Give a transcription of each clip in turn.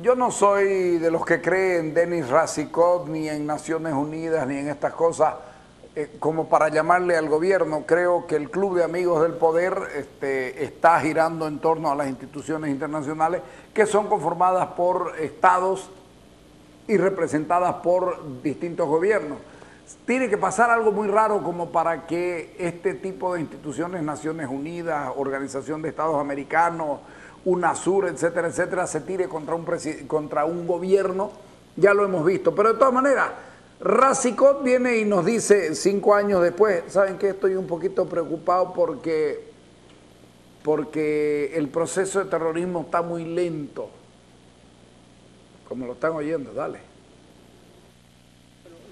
Yo no soy de los que creen en Denis Razikov, ni en Naciones Unidas, ni en estas cosas, como para llamarle al gobierno. Creo que el Club de Amigos del Poder está girando en torno a las instituciones internacionales que son conformadas por estados y representadas por distintos gobiernos. Tiene que pasar algo muy raro como para que este tipo de instituciones, Naciones Unidas, Organización de Estados Americanos, UNASUR, etcétera, etcétera, se tire contra un gobierno. Ya lo hemos visto. Pero de todas maneras, Razikov viene y nos dice 5 años después, ¿saben qué? Estoy un poquito preocupado porque el proceso de terrorismo está muy lento. Como lo están oyendo, dale.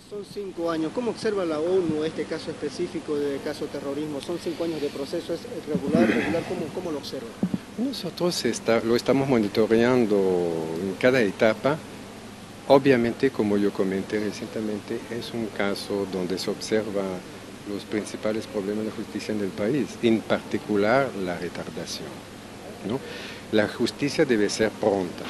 Son 5 años. ¿Cómo observa la ONU este caso específico de caso terrorismo? Son 5 años de proceso, ¿es regular? ¿Cómo lo observa? Nosotros lo estamos monitoreando en cada etapa. Obviamente, como yo comenté recientemente, es un caso donde se observa los principales problemas de justicia en el país, en particular la retardación, ¿no? La justicia debe ser pronta.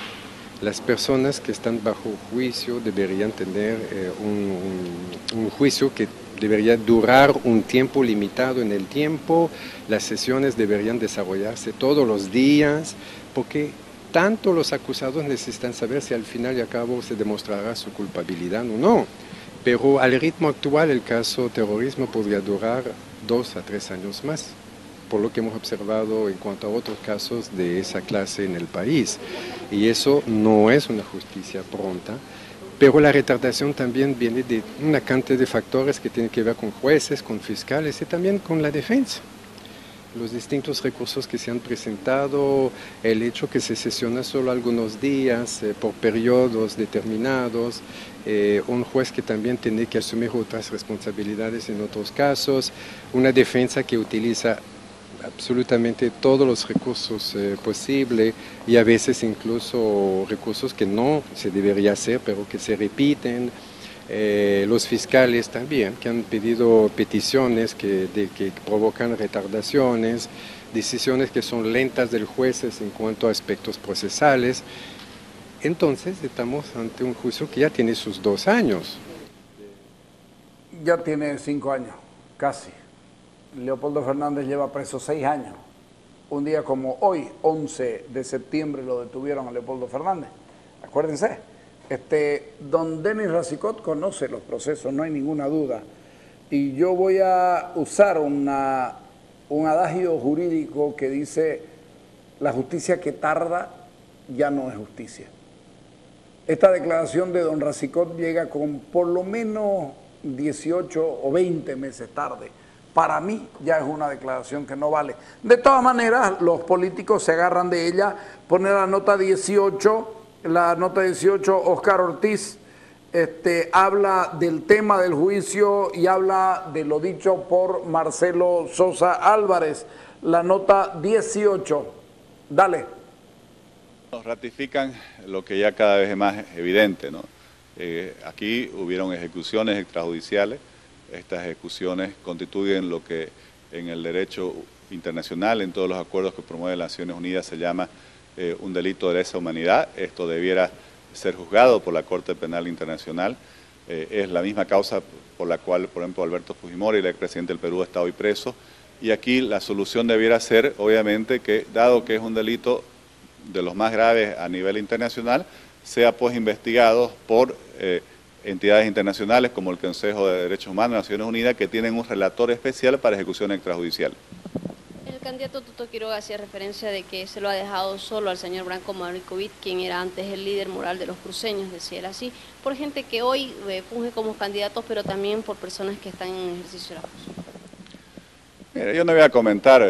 Las personas que están bajo juicio deberían tener un juicio que debería durar un tiempo limitado en el tiempo, las sesiones deberían desarrollarse todos los días, porque tanto los acusados necesitan saber si al final y al cabo se demostrará su culpabilidad o no. Pero al ritmo actual el caso terrorismo podría durar 2 a 3 años más, por lo que hemos observado en cuanto a otros casos de esa clase en el país. Y eso no es una justicia pronta, pero la retardación también viene de una cantidad de factores que tienen que ver con jueces, con fiscales y también con la defensa. Los distintos recursos que se han presentado, el hecho que se sesiona solo algunos días, por periodos determinados, un juez que también tiene que asumir otras responsabilidades en otros casos, una defensa que utiliza absolutamente todos los recursos posibles y a veces incluso recursos que no se debería hacer, pero que se repiten. Los fiscales también, que han pedido peticiones que provocan retardaciones, decisiones que son lentas del jueces en cuanto a aspectos procesales. Entonces estamos ante un juicio que ya tiene sus 2 años. Ya tiene 5 años, casi. Leopoldo Fernández lleva preso 6 años. Un día como hoy, 11 de septiembre, lo detuvieron a Leopoldo Fernández. Acuérdense. Don Denis Razikov conoce los procesos, no hay ninguna duda. Y yo voy a usar un adagio jurídico que dice, la justicia que tarda ya no es justicia. Esta declaración de don Razikov llega con por lo menos 18 o 20 meses tarde. Para mí ya es una declaración que no vale. De todas maneras, los políticos se agarran de ella, ponen la nota 18... La nota 18, Oscar Ortiz habla del tema del juicio y habla de lo dicho por Marcelo Sosa Álvarez. La nota 18, dale. Nos ratifican lo que ya cada vez es más evidente, ¿no? Aquí hubieron ejecuciones extrajudiciales. Estas ejecuciones constituyen lo que en el derecho internacional, en todos los acuerdos que promueve las Naciones Unidas, se llama un delito de lesa humanidad. Esto debiera ser juzgado por la Corte Penal Internacional. Es la misma causa por la cual, por ejemplo, Alberto Fujimori, el expresidente del Perú, está hoy preso. Y aquí la solución debiera ser, obviamente, que dado que es un delito de los más graves a nivel internacional, sea pues investigado por entidades internacionales como el Consejo de Derechos Humanos de Naciones Unidas, que tienen un relator especial para ejecución extrajudicial. El candidato Tuto Quiroga hacía referencia de que se lo ha dejado solo al señor Branco Maricovit, quien era antes el líder moral de los cruceños, decía él así, por gente que hoy funge como candidatos, pero también por personas que están en ejercicio de la función. Mira, yo no voy a comentar,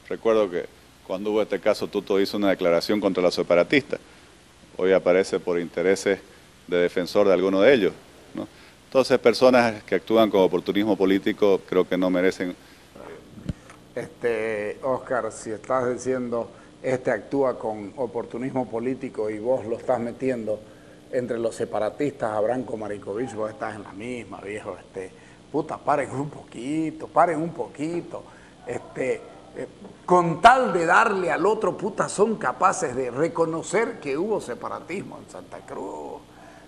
recuerdo que cuando hubo este caso Tuto hizo una declaración contra los separatistas, hoy aparece por intereses de defensor de alguno de ellos, ¿no? Entonces personas que actúan con oportunismo político creo que no merecen... Oscar, si estás diciendo actúa con oportunismo político y vos lo estás metiendo entre los separatistas a Branco Maricovich, vos estás en la misma, viejo. Puta, paren un poquito, paren un poquito. con tal de darle al otro, puta, son capaces de reconocer que hubo separatismo en Santa Cruz.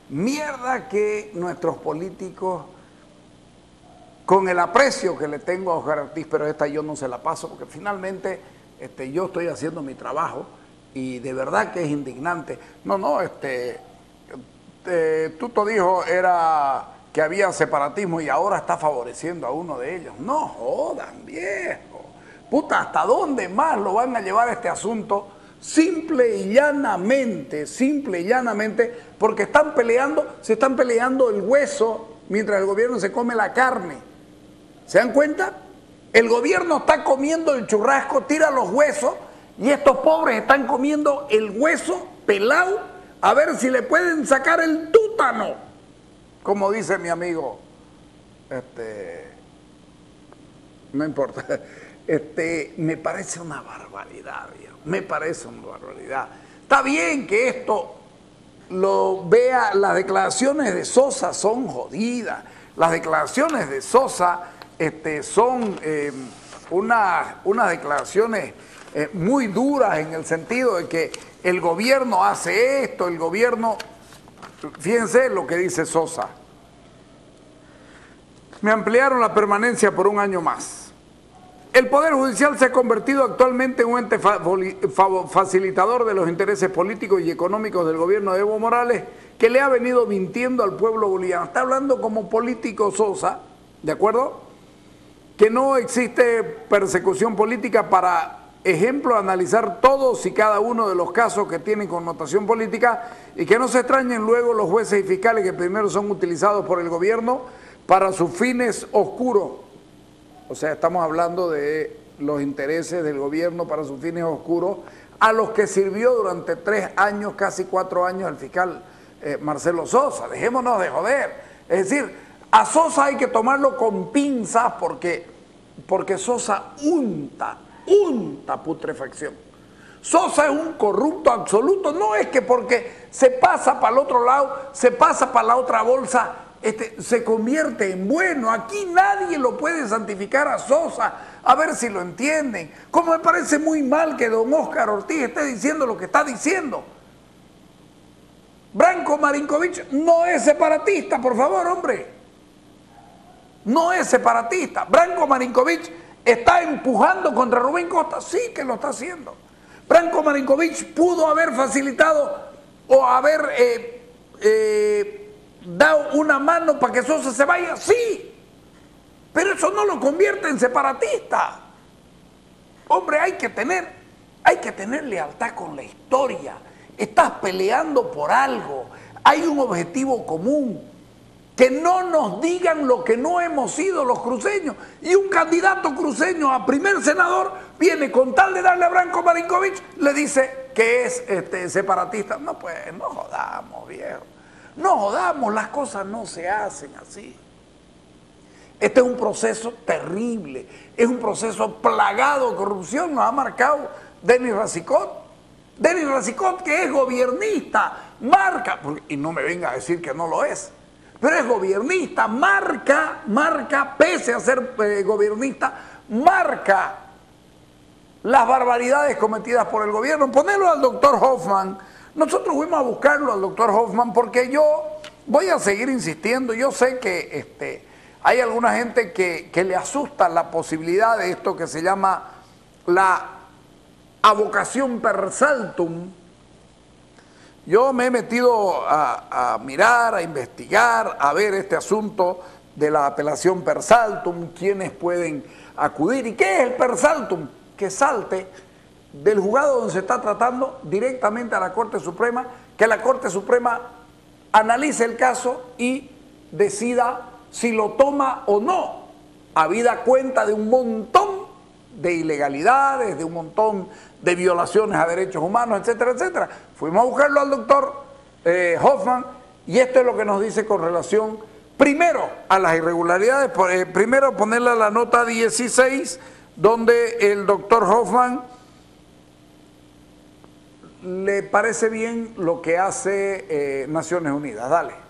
Mierda que nuestros políticos, con el aprecio que le tengo a Oscar Ortiz, pero esta yo no se la paso, porque finalmente yo estoy haciendo mi trabajo y de verdad que es indignante. Tuto dijo era que había separatismo y ahora está favoreciendo a uno de ellos. No jodan, viejo. Puta, ¿hasta dónde más lo van a llevar este asunto? Simple y llanamente, porque se están peleando el hueso mientras el gobierno se come la carne. ¿Se dan cuenta? El gobierno está comiendo el churrasco, tira los huesos, y estos pobres están comiendo el hueso pelado a ver si le pueden sacar el tútano, como dice mi amigo, no importa. Me parece una barbaridad, viejo. Me parece una barbaridad. Está bien que esto lo vea, las declaraciones de Sosa son jodidas. Las declaraciones de Sosa son unas declaraciones muy duras en el sentido de que el gobierno hace esto, el gobierno... Fíjense lo que dice Sosa. Me ampliaron la permanencia por un año más. El Poder Judicial se ha convertido actualmente en un ente facilitador de los intereses políticos y económicos del gobierno de Evo Morales, que le ha venido mintiendo al pueblo boliviano. Está hablando como político Sosa, ¿de acuerdo? Que no existe persecución política para, ejemplo, analizar todos y cada uno de los casos que tienen connotación política y que no se extrañen luego los jueces y fiscales que primero son utilizados por el gobierno para sus fines oscuros. O sea, estamos hablando de los intereses del gobierno para sus fines oscuros, a los que sirvió durante 3 años, casi 4 años, el fiscal Marcelo Sosa. Dejémonos de joder. Es decir, a Sosa hay que tomarlo con pinzas porque Sosa unta putrefacción. Sosa es un corrupto absoluto. No es que porque se pasa para el otro lado, se pasa para la otra bolsa, se convierte en bueno. Aquí nadie lo puede santificar a Sosa. A ver si lo entienden. Como me parece muy mal que don Oscar Ortiz esté diciendo lo que está diciendo. Branko Marinkovic no es separatista, por favor, hombre. No es separatista. Branko Marinkovic está empujando contra Rubén Costa. Sí que lo está haciendo. Branko Marinkovic pudo haber facilitado o haber dado una mano para que Sosa se vaya, sí, pero eso no lo convierte en separatista. Hombre, hay que tener lealtad con la historia. Estás peleando por algo, hay un objetivo común. Que no nos digan lo que no hemos sido los cruceños. Y un candidato cruceño a primer senador viene con tal de darle a Branko Marinkovic, le dice que es separatista. No, pues, no jodamos, viejo. No jodamos, las cosas no se hacen así. Este es un proceso terrible, es un proceso plagado de corrupción, nos ha marcado Denis Racicot. Denis Racicot, que es gobiernista, marca, y no me venga a decir que no lo es, pero es gobiernista, marca, pese a ser gobernista, marca las barbaridades cometidas por el gobierno. Ponelo al doctor Hoffman. Nosotros fuimos a buscarlo al doctor Hoffman porque yo voy a seguir insistiendo. Yo sé que hay alguna gente que le asusta la posibilidad de esto que se llama la avocación per saltum. Yo me he metido a mirar, a investigar, a ver este asunto de la apelación per saltum, quiénes pueden acudir. ¿Y qué es el per saltum? Que salte del juzgado donde se está tratando directamente a la Corte Suprema, que la Corte Suprema analice el caso y decida si lo toma o no, habida cuenta de un montón de ilegalidades, de un montón de violaciones a derechos humanos, etcétera, etcétera. Fuimos a buscarlo al doctor Hoffman y esto es lo que nos dice con relación, primero, a las irregularidades. Primero ponerle la nota 16, donde el doctor Hoffman le parece bien lo que hace Naciones Unidas. Dale.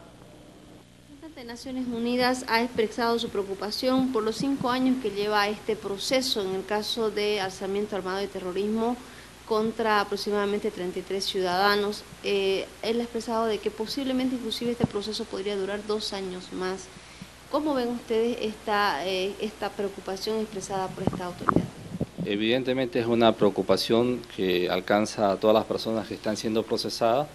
de Naciones Unidas ha expresado su preocupación por los 5 años que lleva este proceso en el caso de alzamiento armado y terrorismo contra aproximadamente 33 ciudadanos. Él ha expresado de que posiblemente inclusive este proceso podría durar 2 años más. ¿Cómo ven ustedes esta preocupación expresada por esta autoridad? Evidentemente es una preocupación que alcanza a todas las personas que están siendo procesadas.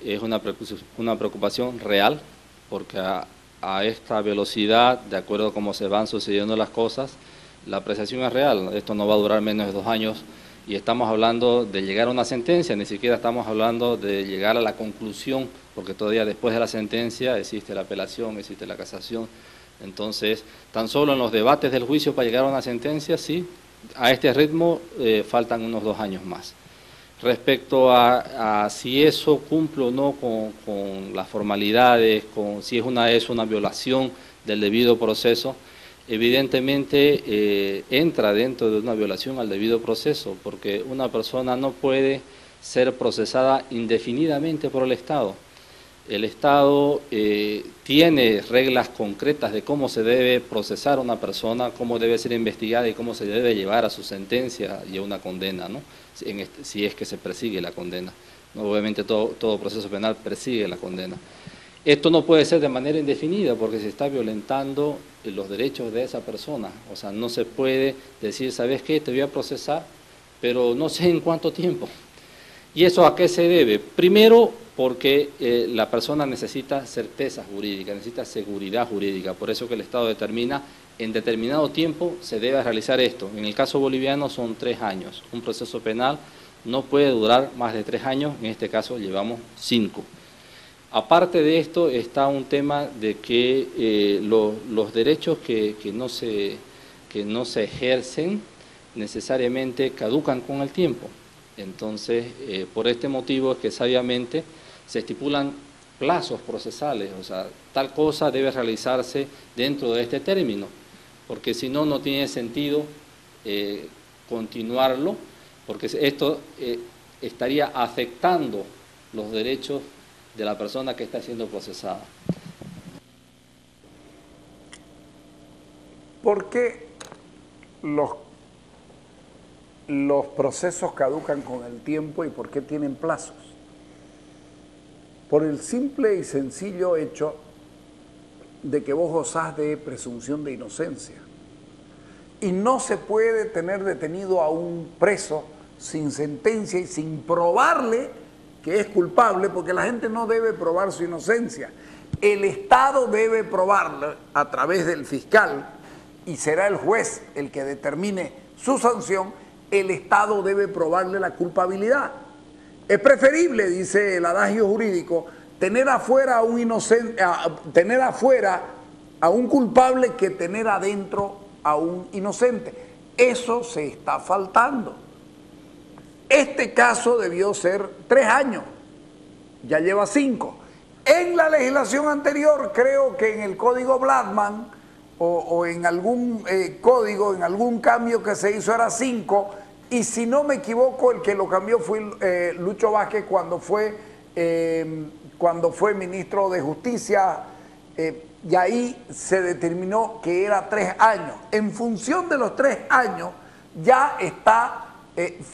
Es una preocupación real, porque a esta velocidad, de acuerdo a cómo se van sucediendo las cosas, la apreciación es real. Esto no va a durar menos de 2 años y estamos hablando de llegar a una sentencia, ni siquiera estamos hablando de llegar a la conclusión, porque todavía después de la sentencia existe la apelación, existe la casación. Entonces, tan solo en los debates del juicio para llegar a una sentencia, sí, a este ritmo faltan unos 2 años más. Respecto a si eso cumple o no con las formalidades, si es una violación del debido proceso, evidentemente entra dentro de una violación al debido proceso, porque una persona no puede ser procesada indefinidamente por el Estado. El Estado tiene reglas concretas de cómo se debe procesar a una persona, cómo debe ser investigada y cómo se debe llevar a su sentencia y a una condena, ¿no? Si es que se persigue la condena. ¿No? Obviamente todo proceso penal persigue la condena. Esto no puede ser de manera indefinida porque se está violentando los derechos de esa persona. O sea, no se puede decir, ¿sabes qué? Te voy a procesar, pero no sé en cuánto tiempo. ¿Y eso a qué se debe? Primero, porque la persona necesita certeza jurídica, necesita seguridad jurídica. Por eso que el Estado determina en determinado tiempo se debe realizar esto. En el caso boliviano son 3 años. Un proceso penal no puede durar más de 3 años, en este caso llevamos 5. Aparte de esto está un tema de que los derechos que no se ejercen necesariamente caducan con el tiempo. Entonces, por este motivo es que sabiamente se estipulan plazos procesales, o sea, tal cosa debe realizarse dentro de este término, porque si no, no tiene sentido continuarlo, porque esto estaría afectando los derechos de la persona que está siendo procesada. ¿Por qué los procesos caducan con el tiempo y por qué tienen plazos? Por el simple y sencillo hecho de que vos gozás de presunción de inocencia. Y no se puede tener detenido a un preso sin sentencia y sin probarle que es culpable, porque la gente no debe probar su inocencia. El Estado debe probarlo a través del fiscal y será el juez el que determine su sanción. El Estado debe probarle la culpabilidad. Es preferible, dice el adagio jurídico, tener afuera a un inocente, tener afuera a un culpable que tener adentro a un inocente. Eso se está faltando. Este caso debió ser 3 años, ya lleva 5. En la legislación anterior, creo que en el código Blattman o en algún código, en algún cambio que se hizo era 5. Y si no me equivoco, el que lo cambió fue Lucho Vázquez cuando fue ministro de Justicia, y ahí se determinó que era 3 años. En función de los 3 años ya está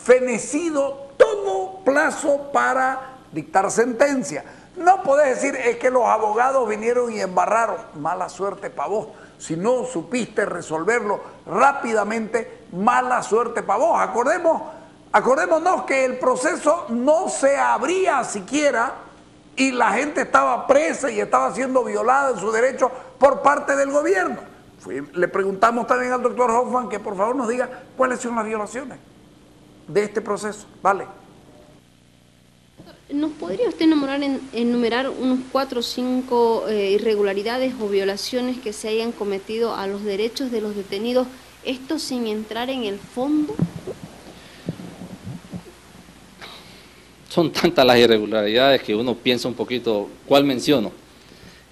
fenecido todo plazo para dictar sentencia. No podés decir, es que los abogados vinieron y embarraron. Mala suerte para vos. Si no supiste resolverlo rápidamente, mala suerte para vos. Acordémonos que el proceso no se abría siquiera y la gente estaba presa y estaba siendo violada en su derecho por parte del gobierno. Le preguntamos también al doctor Hoffman que por favor nos diga cuáles son las violaciones de este proceso. Vale. ¿Nos podría usted enumerar unos 4 o 5 irregularidades o violaciones que se hayan cometido a los derechos de los detenidos, esto sin entrar en el fondo? Son tantas las irregularidades que uno piensa un poquito, ¿cuál menciono?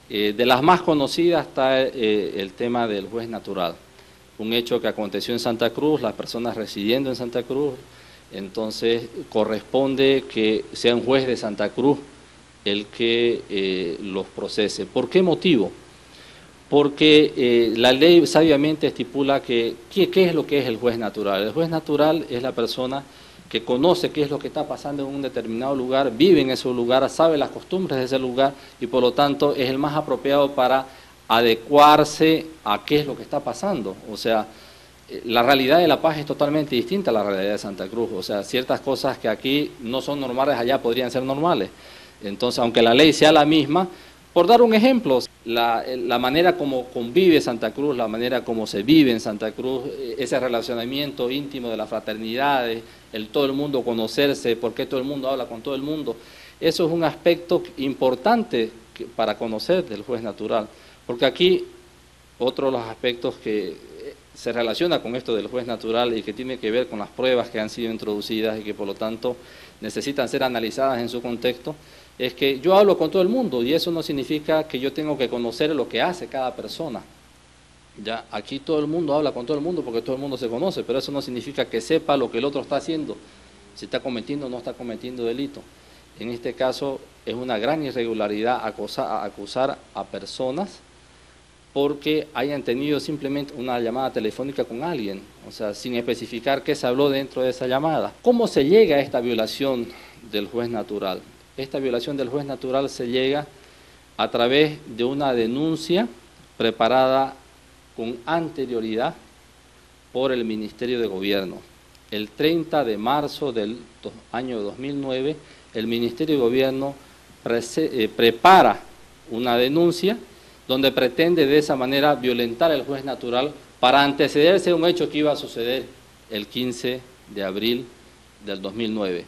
De las más conocidas está el tema del juez natural, un hecho que aconteció en Santa Cruz, las personas residiendo en Santa Cruz. Entonces corresponde que sea un juez de Santa Cruz el que los procese. ¿Por qué motivo? porque la ley sabiamente estipula ¿qué es lo que es el juez natural? El juez natural es la persona que conoce qué es lo que está pasando en un determinado lugar, vive en ese lugar, sabe las costumbres de ese lugar y por lo tanto es el más apropiado para adecuarse a qué es lo que está pasando. O sea, la realidad de La Paz es totalmente distinta a la realidad de Santa Cruz. O sea, ciertas cosas que aquí no son normales, allá podrían ser normales. Entonces, aunque la ley sea la misma, por dar un ejemplo, la manera como convive Santa Cruz, la manera como se vive en Santa Cruz, ese relacionamiento íntimo de las fraternidades, todo el mundo conocerse, por qué todo el mundo habla con todo el mundo, eso es un aspecto importante para conocer del juez natural. Porque aquí, otro de los aspectos que se relaciona con esto del juez natural y que tiene que ver con las pruebas que han sido introducidas y que por lo tanto necesitan ser analizadas en su contexto, es que yo hablo con todo el mundo y eso no significa que yo tengo que conocer lo que hace cada persona. Ya, aquí todo el mundo habla con todo el mundo porque todo el mundo se conoce, pero eso no significa que sepa lo que el otro está haciendo, si está cometiendo o no está cometiendo delito. En este caso es una gran irregularidad acusar a personas porque hayan tenido simplemente una llamada telefónica con alguien, o sea, sin especificar qué se habló dentro de esa llamada. ¿Cómo se llega a esta violación del juez natural? Esta violación del juez natural se llega a través de una denuncia preparada con anterioridad por el Ministerio de Gobierno. El 30 de marzo del año 2009, el Ministerio de Gobierno prepara una denuncia donde pretende de esa manera violentar el juez natural para antecederse a un hecho que iba a suceder el 15 de abril del 2009.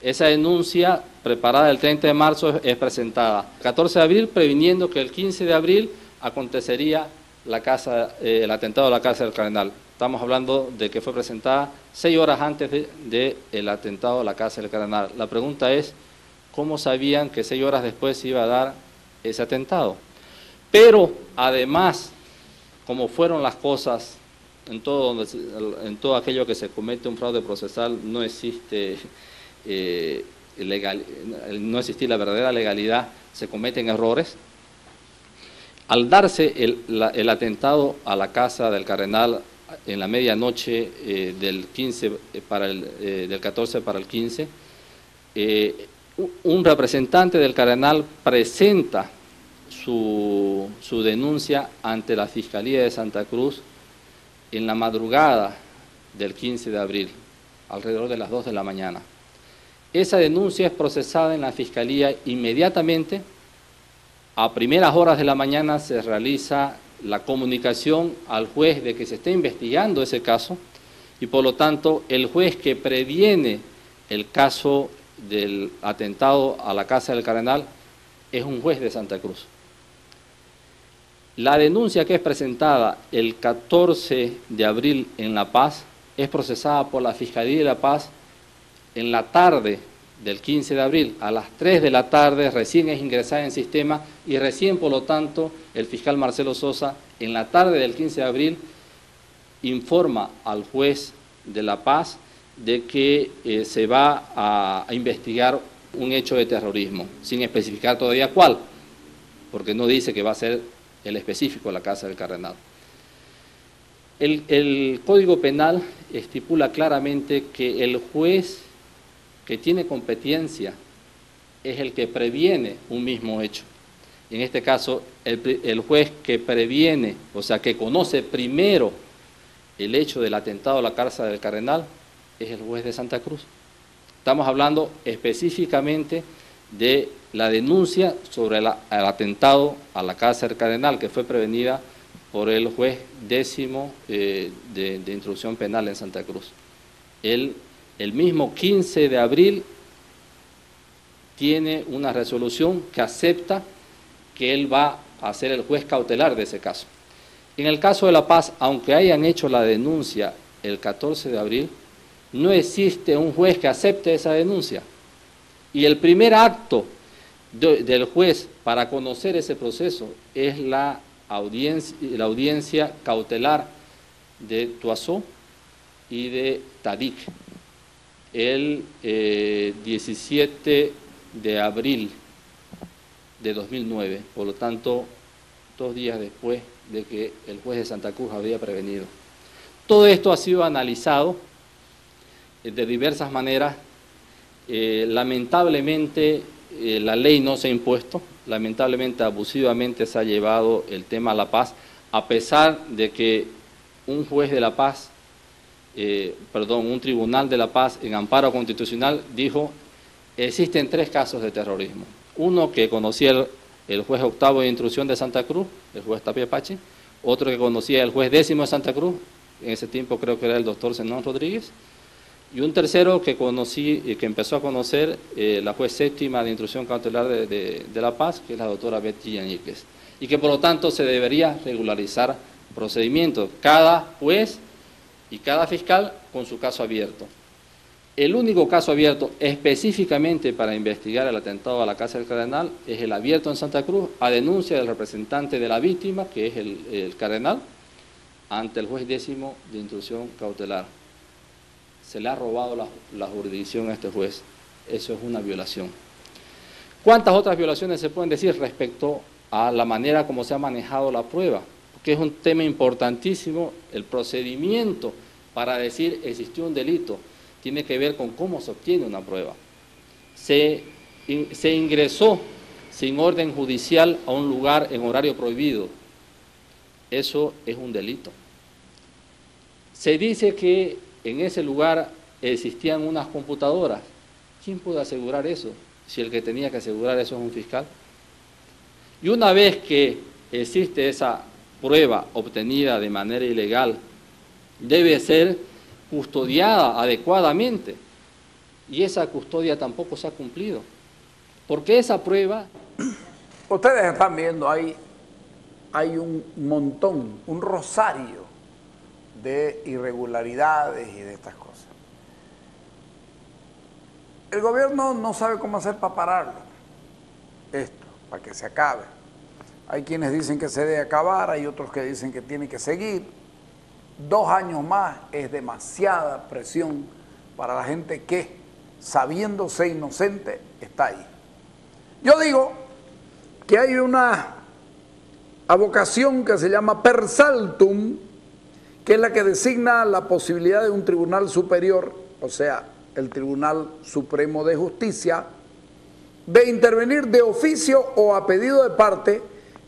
Esa denuncia, preparada el 30 de marzo, es presentada el 14 de abril, previniendo que el 15 de abril acontecería el atentado a la Casa del Cardenal. Estamos hablando de que fue presentada 6 horas antes del atentado a la Casa del Cardenal. La pregunta es, ¿cómo sabían que 6 horas después se iba a dar ese atentado? Pero, además, como fueron las cosas, en todo aquello que se comete un fraude procesal no existe no existir la verdadera legalidad, se cometen errores. Al darse el atentado a la Casa del Cardenal en la medianoche del 14 para el 15, un representante del Cardenal presenta su denuncia ante la Fiscalía de Santa Cruz en la madrugada del 15 de abril, alrededor de las 2 de la mañana. Esa denuncia es procesada en la Fiscalía inmediatamente. A primeras horas de la mañana se realiza la comunicación al juez de que se está investigando ese caso y por lo tanto el juez que previene el caso del atentado a la Casa del Cardenal es un juez de Santa Cruz. La denuncia que es presentada el 14 de abril en La Paz es procesada por la Fiscalía de La Paz en la tarde del 15 de abril, a las 3 de la tarde, recién es ingresada en sistema y recién, por lo tanto, el fiscal Marcelo Sosa, en la tarde del 15 de abril, informa al juez de La Paz de que se va a investigar un hecho de terrorismo, sin especificar todavía cuál, porque no dice que va a ser el específico de la Casa del Cardenal. El Código Penal estipula claramente que el juez que tiene competencia es el que previene un mismo hecho. En este caso, el juez que previene, o sea, que conoce primero el hecho del atentado a la Casa del Cardenal, es el juez de Santa Cruz. Estamos hablando específicamente de la denuncia sobre el atentado a la Casa del Cardenal, que fue prevenida por el juez 10º de instrucción penal en Santa Cruz. El mismo 15 de abril tiene una resolución que acepta que él va a ser el juez cautelar de ese caso. En el caso de La Paz, aunque hayan hecho la denuncia el 14 de abril, no existe un juez que acepte esa denuncia. Y el primer acto del juez para conocer ese proceso es la audiencia cautelar de Tuazó y de Tadik, el 17 de abril de 2009. Por lo tanto, 2 días después de que el juez de Santa Cruz había prevenido. Todo esto ha sido analizado de diversas maneras. Lamentablemente la ley no se ha impuesto, lamentablemente abusivamente se ha llevado el tema a La Paz, a pesar de que un juez de La Paz, un tribunal de La Paz en amparo constitucional dijo: existen 3 casos de terrorismo. Uno que conocía el juez octavo de instrucción de Santa Cruz, el juez Tapia Pachi, otro que conocía el juez 10º de Santa Cruz, en ese tiempo creo que era el doctor Zenón Rodríguez, y un tercero que empezó a conocer la juez 7ª de instrucción cautelar de La Paz, que es la doctora Betty Yañíquez, y que por lo tanto se debería regularizar procedimientos, cada juez y cada fiscal con su caso abierto. El único caso abierto específicamente para investigar el atentado a la Casa del Cardenal es el abierto en Santa Cruz a denuncia del representante de la víctima, que es el Cardenal, ante el juez 10º de instrucción cautelar. Se le ha robado la jurisdicción a este juez. Eso es una violación. ¿Cuántas otras violaciones se pueden decir respecto a la manera como se ha manejado la prueba? Porque es un tema importantísimo. El procedimiento para decir existió un delito tiene que ver con cómo se obtiene una prueba. Se ingresó sin orden judicial a un lugar en horario prohibido. Eso es un delito. Se dice que en ese lugar existían unas computadoras. ¿Quién puede asegurar eso? Si el que tenía que asegurar eso es un fiscal. Y una vez que existe esa prueba obtenida de manera ilegal, debe ser custodiada adecuadamente. Y esa custodia tampoco se ha cumplido. Porque esa prueba... Ustedes están viendo ahí, hay un montón, un rosario de irregularidades y de estas cosas. El gobierno no sabe cómo hacer para pararlo, esto, para que se acabe. Hay quienes dicen que se debe acabar, hay otros que dicen que tiene que seguir. 2 años más es demasiada presión para la gente que, sabiéndose inocente, está ahí. Yo digo que hay una avocación que se llama per saltum, que es la que designa la posibilidad de un tribunal superior, o sea, el Tribunal Supremo de Justicia, de intervenir de oficio o a pedido de parte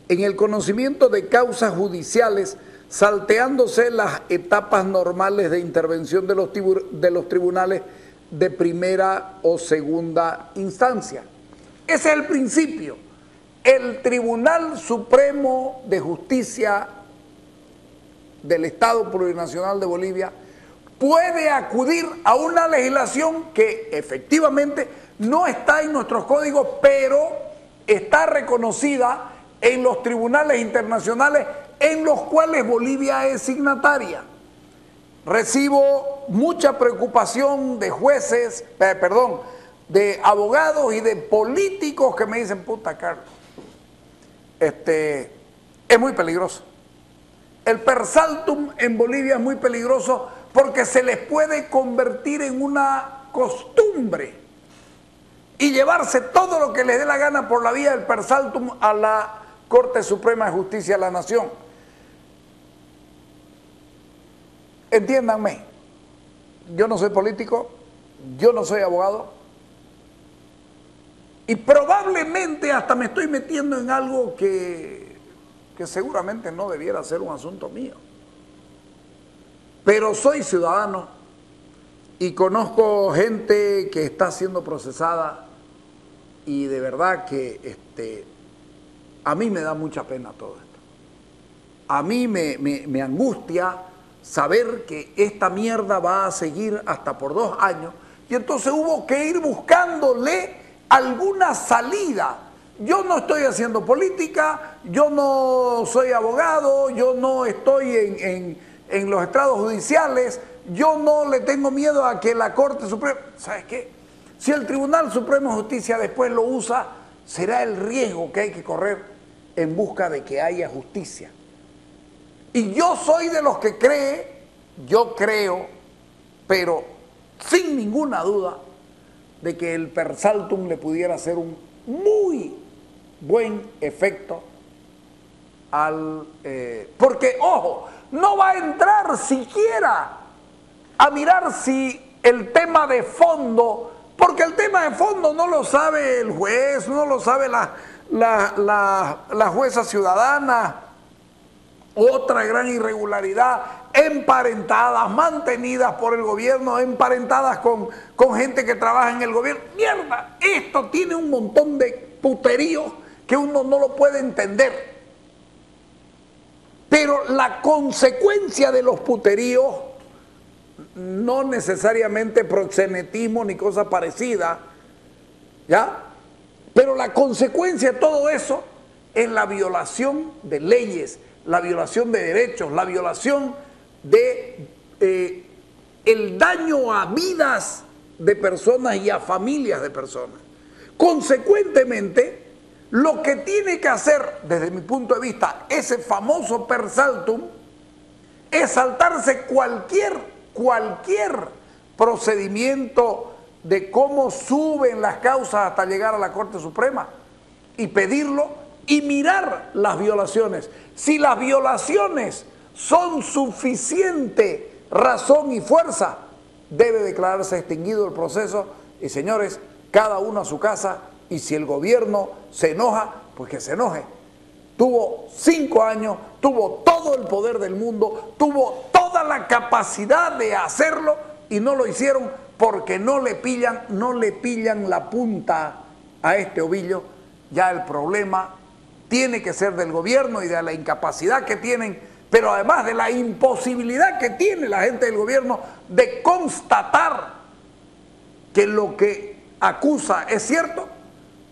en el conocimiento de causas judiciales, salteándose las etapas normales de intervención de los tribunales de primera o segunda instancia. Ese es el principio. El Tribunal Supremo de Justicia del Estado Plurinacional de Bolivia puede acudir a una legislación que efectivamente no está en nuestros códigos, pero está reconocida en los tribunales internacionales en los cuales Bolivia es signataria. Recibo mucha preocupación de jueces, de abogados y de políticos que me dicen: puta, Carlos, es muy peligroso. El per saltum en Bolivia es muy peligroso porque se les puede convertir en una costumbre y llevarse todo lo que les dé la gana por la vía del per saltum a la Corte Suprema de Justicia de la Nación. Entiéndanme, yo no soy político, yo no soy abogado y probablemente hasta me estoy metiendo en algo que seguramente no debiera ser un asunto mío. Pero soy ciudadano y conozco gente que está siendo procesada y de verdad que a mí me da mucha pena todo esto. A mí me angustia saber que esta mierda va a seguir hasta por 2 años y entonces hubo que ir buscándole alguna salida. Yo no estoy haciendo política, yo no soy abogado, yo no estoy en los estrados judiciales, yo no le tengo miedo a que la Corte Suprema... ¿Sabes qué? Si el Tribunal Supremo de Justicia después lo usa, será el riesgo que hay que correr en busca de que haya justicia. Y yo soy de los que yo creo, pero sin ninguna duda, de que el per saltum le pudiera hacer un muy buen efecto porque, ojo, no va a entrar siquiera a mirar si el tema de fondo, porque el tema de fondo no lo sabe el juez, no lo sabe la jueza ciudadana. Otra gran irregularidad, emparentadas, mantenidas por el gobierno, emparentadas con gente que trabaja en el gobierno. Mierda, esto tiene un montón de puteríos que uno no lo puede entender. Pero la consecuencia de los puteríos, no necesariamente proxenetismo ni cosa parecida, ¿ya? Pero la consecuencia de todo eso es la violación de leyes, la violación de derechos, la violación de el daño a vidas de personas y a familias de personas. Consecuentemente, lo que tiene que hacer, desde mi punto de vista, ese famoso per saltum, es saltarse cualquier procedimiento de cómo suben las causas hasta llegar a la Corte Suprema y pedirlo y mirar las violaciones. Si las violaciones son suficiente razón y fuerza, debe declararse extinguido el proceso y, señores, cada uno a su casa, y si el gobierno se enoja, pues que se enoje. Tuvo 5 años, tuvo todo el poder del mundo, tuvo toda la capacidad de hacerlo y no lo hicieron porque no le pillan la punta a este ovillo. Ya el problema tiene que ser del gobierno y de la incapacidad que tienen, pero además de la imposibilidad que tiene la gente del gobierno de constatar que lo que acusa es cierto,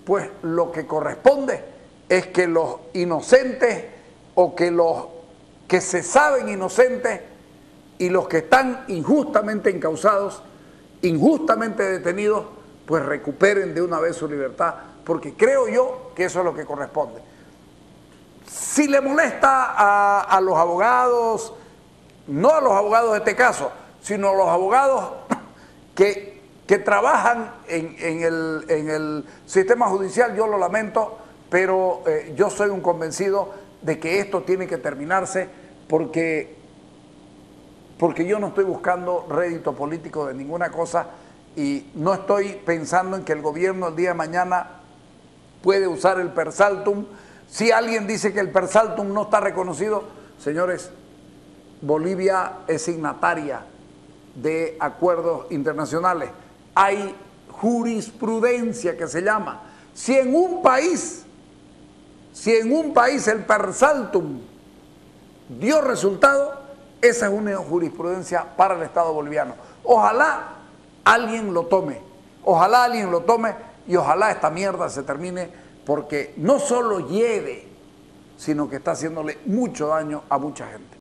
pues lo que corresponde es que los inocentes o que los que se saben inocentes y los que están injustamente encausados, injustamente detenidos, pues recuperen de una vez su libertad, porque creo yo que eso es lo que corresponde. Si le molesta a los abogados, no a los abogados de este caso, sino a los abogados que trabajan en el sistema judicial, yo lo lamento, pero yo soy un convencido de que esto tiene que terminarse porque yo no estoy buscando rédito político de ninguna cosa y no estoy pensando en que el gobierno el día de mañana puede usar el per saltum. Si alguien dice que el per saltum no está reconocido, señores, Bolivia es signataria de acuerdos internacionales. Hay jurisprudencia que se llama. Si en un país el per saltum dio resultado, esa es una jurisprudencia para el Estado boliviano. Ojalá alguien lo tome y ojalá esta mierda se termine, porque no solo hiede, sino que está haciéndole mucho daño a mucha gente.